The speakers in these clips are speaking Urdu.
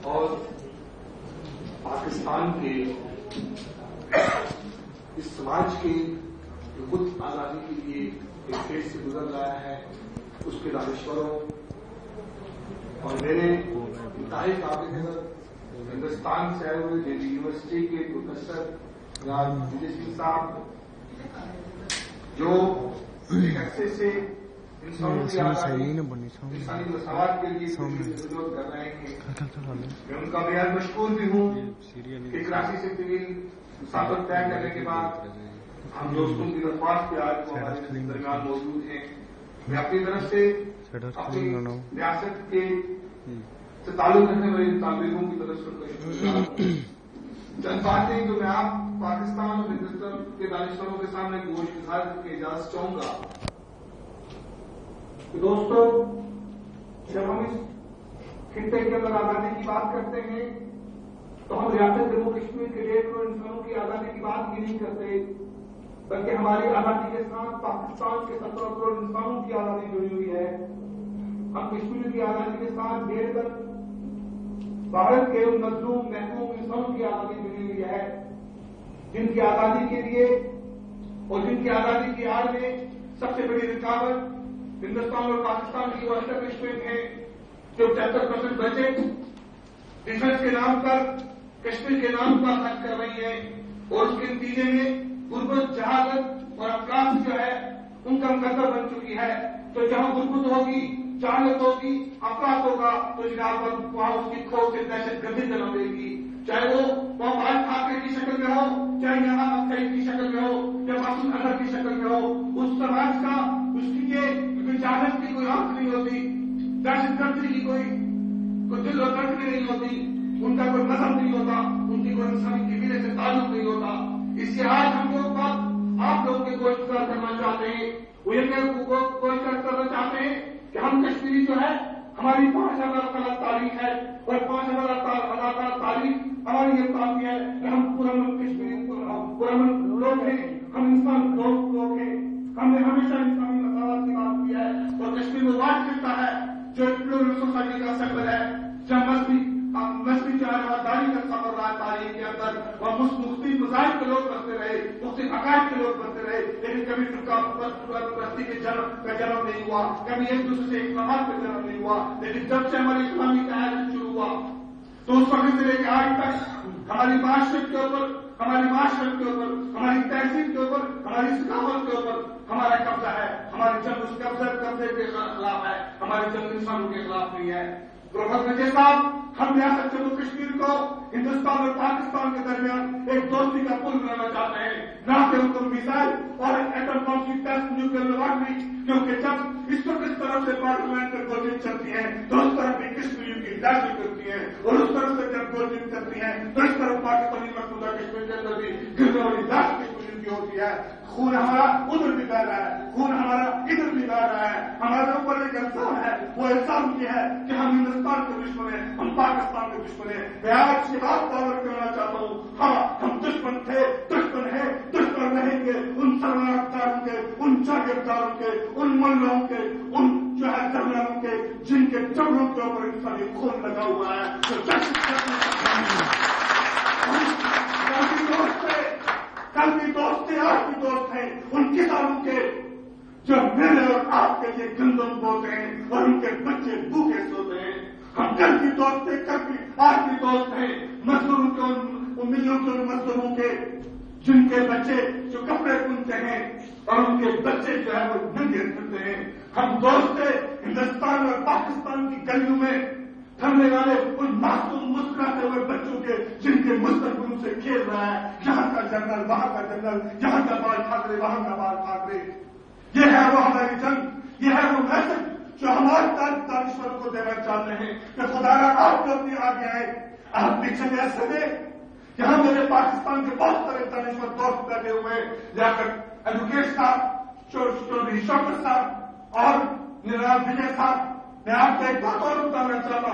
اور پاکستان کے اس سماج کے جو خود آزادی کے لیے ایک فیز سے گزر رہا ہے اس کے دانشوروں اور میرے انتہائی قابل نظر ہندوستان سے آئے ہوئے دہلی یونیورسٹی کے پروفیسر راج وجے سنگھ صاحب جو ایک عرصے سے انسانوں کی آزادی انسانی مساوات کے لیے ضرورت کر رہے ہیں. میں ان کا بےحد مشکور بھی ہوں کہ کراچی سے طویل مسافت طے کرنے کے بعد ہم دوستوں کی درخواست پہ آج وہ ہمارے درمیان موجود ہیں. میں اپنی طرف سے اپنی ریاست کے سے تعلق رکھنے والے طالبوں کی طرف سے چند باتیں جو میں آپ پاکستان اور ہندوستان کے دانشوروں کے سامنے گوش گزار کی اجازت چاہوں گا. دوستوں، جب ہم اس خطے کے اندر آزادی کی بات کرتے ہیں تو ہم ریاست جموں کشمیر کے 1.5 کروڑ انسانوں کی آزادی کی بات ہی نہیں کرتے، بلکہ ہماری آزادی کے ساتھ پاکستان کے 17 کروڑ انسانوں کی آزادی جڑی ہوئی ہے. ہم کشمیر کی آزادی کے ساتھ 1.5 کروڑ بھارت کے مظلوم محکوم انسانوں کی آزادی جڑی ہوئی ہے، جن کی آزادی کے لیے اور جن کی آزادی کی آڑ میں سب سے بڑی رکاوٹ ہندوستان اور پاکستان کی وہ اسٹیبلشمنٹ ہے جو 75% بجٹ ڈیفنس کے نام پر کشمیر کے نام پر خرچ کر رہی ہے، اور اس کے نتیجے میں غربت، جہالت اور افلاس جو ہے ان کا مقدر بن چکی ہے. تو جہاں غربت ہوگی، جہالت ہوگی، افلاس ہوگا تو جناب وہاں اس کی کھوج سے دہشت گردی جنم لے گی، چاہے وہ بھارت ٹھاکرے کی شکل میں ہو، چاہے یہاں سعید کی شکل میں ہو یا مسعود اظہر کی شکل میں ہو. اس سماج کا اس کی جہالت کی کوئی آنکھ نہیں ہوتی، دہشت گردی کی کوئی دل و دھڑکنیں نہیں ہوتی، ان کا کوئی مذہب نہیں ہوتا، ان کی کوئی انسانی قبیلے سے تعلق نہیں ہوتا. اس لیے آج ہم لوگ بات آپ لوگوں کی کوشش کرنا چاہتے ہیں، وہ یہ کوشش کرنا چاہتے ہیں کہ ہم کشمیری جو ہے ہماری 5,000 تاریخ ہے، اور 5,000 تاریخ ہماری یہ کافی ہے کہ ہم پرامن کشمیری پرامن لوگ ہیں، ہم انسان لوگ ہیں. ہم نے ہمیشہ انسانی مساوات کی بات کی ہے، اور کشمیر میں واج کرتا ہے جو پلورل سوسائٹی کا سفر ہے، جب مذہبی جانبداری کا سفر رہا تاریخ کے اندر، اور مختلف مذاہب کے لوگ بنتے رہے، مختلف عقائد کے لوگ بنتے رہے، لیکن کبھی پرستی کا جنم نہیں ہوا، کبھی ایک دوسرے سے اقدامات کا جنم نہیں ہوا. لیکن جب سے ہماری اسلامی قیادت شروع ہوا تو اس وقت سے لے کے آج تک ہماری معاشرت کے اوپر، ہماری تہذیب کے اوپر، ہماری ثقافت کے اوپر ہمارا قبضہ ہے. ہماری جنگ اس قبضے کے خلاف ہے، ہماری جنگ انسانوں کے خلاف نہیں ہے. پروفیسر وجے صاحب، ہم ریاست جموں کشمیر کو ہندوستان اور پاکستان کے درمیان ایک دوستی کا پل بنانا چاہتے ہیں، نہ کہ ان کو میزائل اور ایٹم بم کی ٹیسٹ نیوکلیر لاٹری، کیونکہ جب اس وقت اس طرف سے پارلیمنٹ میں گولنگ چلتی ہے تو اس طرف بھی کشمیریوں کی ڈیسٹ کرتی ہے، اور اس طرف سے جب گولنگ چلتی ہے تو اس طرف پاکستانی مقبوضہ کشمیر کے اندر بھی گرنے والی ڈیسٹ کشمیریوں کی ہوتی ہے. خون ہمارا ادھر بھی بہ رہا ہے، خون ہمارا ادھر بھی بہ رہا ہے. ہمارے اوپر ایک احسان ہے، وہ احسان یہ ہے کہ ہم ہندوستان کے دشمن ہیں، ہم پاکستان کے دشمن ہیں. میں آج کی بات کور کرنا چاہتا ہوں، ہاں ہم دشمن تھے، دشمن ہیں، دشمن رہیں گے ان سرمایہداروں کے، ان جاگیرداروں کے، ان ملوں کے، ان جو ہے جنرلوں کے جن کے جبڑوں کے اوپر انسانی خون لگا ہوا ہے. کل بھی دوست تھے، آج بھی دوست ہیں ان کسانوں کے جو میرے اور آپ کے لیے گندم بوتے ہیں اور ان کے بچے بھوکے سوتے ہیں. ہم کل بھی دوست تھے، کل بھی آج بھی دوست ہیں مزدوروں کے، ان ملوں کے، ان مزدوروں کے جن کے بچے جو کپڑے بنتے ہیں اور ان کے بچے جو ہے وہ ننگے پھرتے ہیں. ہم دوست تھے ہندوستان اور پاکستان کی گلیوں میں تھرنے والے ان معصوم مسکراتے ہوئے بچوں کے جن کے مستقبل سے کھیل رہا ہے یہاں کا جنرل، وہاں کا جنرل، یہاں کا بال ٹھاکرے، وہاں کا بال ٹھاکرے. یہ ہے وہ ہماری جنگ، یہ ہے وہ میسج جو ہمارے دانشور کو دینا چاہتے ہیں کہ خدا را آپ کو اپنی آگے آئے. آپ پیچھے ایسے دے، یہاں میرے پاکستان کے بہت سارے دانشور دوست بیٹھے ہوئے، جا کر ایڈوکیٹ صاحب، چودھری شوکت صاحب اور نرال وجے صاحب. میں آپ کو ایک بات اور بتانا چاہتا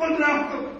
15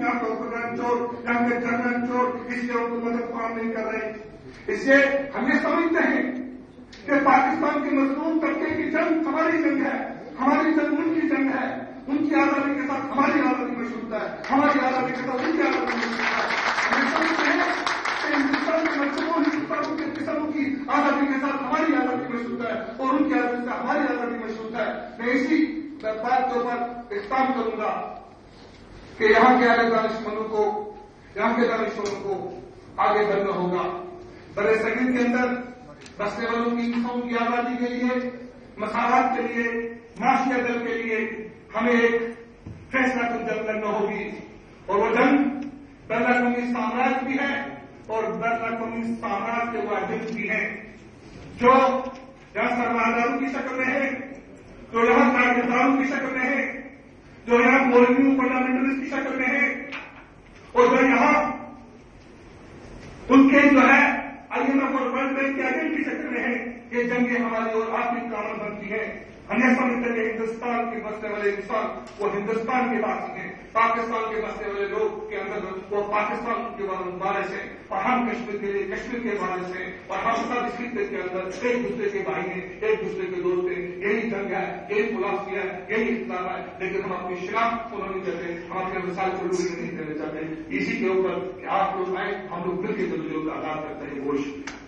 یہاں کے حکمران چور، یہاں کے جنرل چور، اس لیے ان کو مدد فراہم نہیں کر رہے. اس لیے ہم یہ سمجھتے ہیں کہ پاکستان کے مظلوم طبقے کی جنگ ہماری جنگ ہے، ہماری جنگ ان کی جنگ ہے. ان کی آزادی کے ساتھ ہماری آزادی مشروط ہے، ہماری آزادی کے ساتھ ان کی آزادی مشروط ہے. ہم یہ سمجھتے ہیں کہ ہندوستان کے مذہبوں ہندوستان کے کسانوں کی آزادی کے ساتھ ہماری آزادی مشروط ہے اور ان کی آزادی سے ہماری آزادی مشروط ہے. میں اسی بات کے اوپر اختتام کروں گا کہ یہاں کے اعلی دانشمندوں کو، یہاں کے دانشوروں کو آگے بڑھنا ہوگا. برے صغیر کے اندر بسنے والوں کی انسانوں کی آزادی کے لیے، مساوات کے لیے، معاشی عدل کے لیے ہمیں ایک فیصلہ کن جنگ لڑنا ہوگی. اور وہ جنگ بین الاقوامی سامراج بھی ہے اور بین الاقوامی سامراج کے وہ ایجنٹ بھی ہیں جو یہاں سرمایہ کی شکل میں ہے، جو یہاں کاغذداروں کی شکل میں ہے، جو یہاں مولویوں فنڈامنٹلسٹ کی شکل میں ہے، اور جو یہاں ان کے جو ہے IMF اور ورلڈ بینک کے ایجنٹ کی شکل میں ہے. یہ جنگیں ہماری اور آپ کی کامن بنتی ہیں. ہم یہ سمجھتے ہیں کہ ہندوستان کے بسنے والے انسان وہ ہندوستان کے باسی ہیں، پاکستان کے بسنے والے لوگ کے اندر وہ پاکستان کے وارث ہیں، اور ہم کشمیر کے لیے کشمیر کے وارث ہیں، اور ہم سب اس خطے کے اندر ایک دوسرے کے بھائی ہیں، ایک دوسرے کے دوست ہیں. یہی جنگ ہے، یہی فلاسفی ہے، یہی اختلاف ہے. لیکن ہم اپنی شناخت کو نہیں چاہتے، ہم اپنے مثال کو نہیں دینا چاہتے. اسی کے اوپر کہ آپ لوگ آئے، ہم لوگ مل کے جدوجہد کا آغاز کرتے ہیں.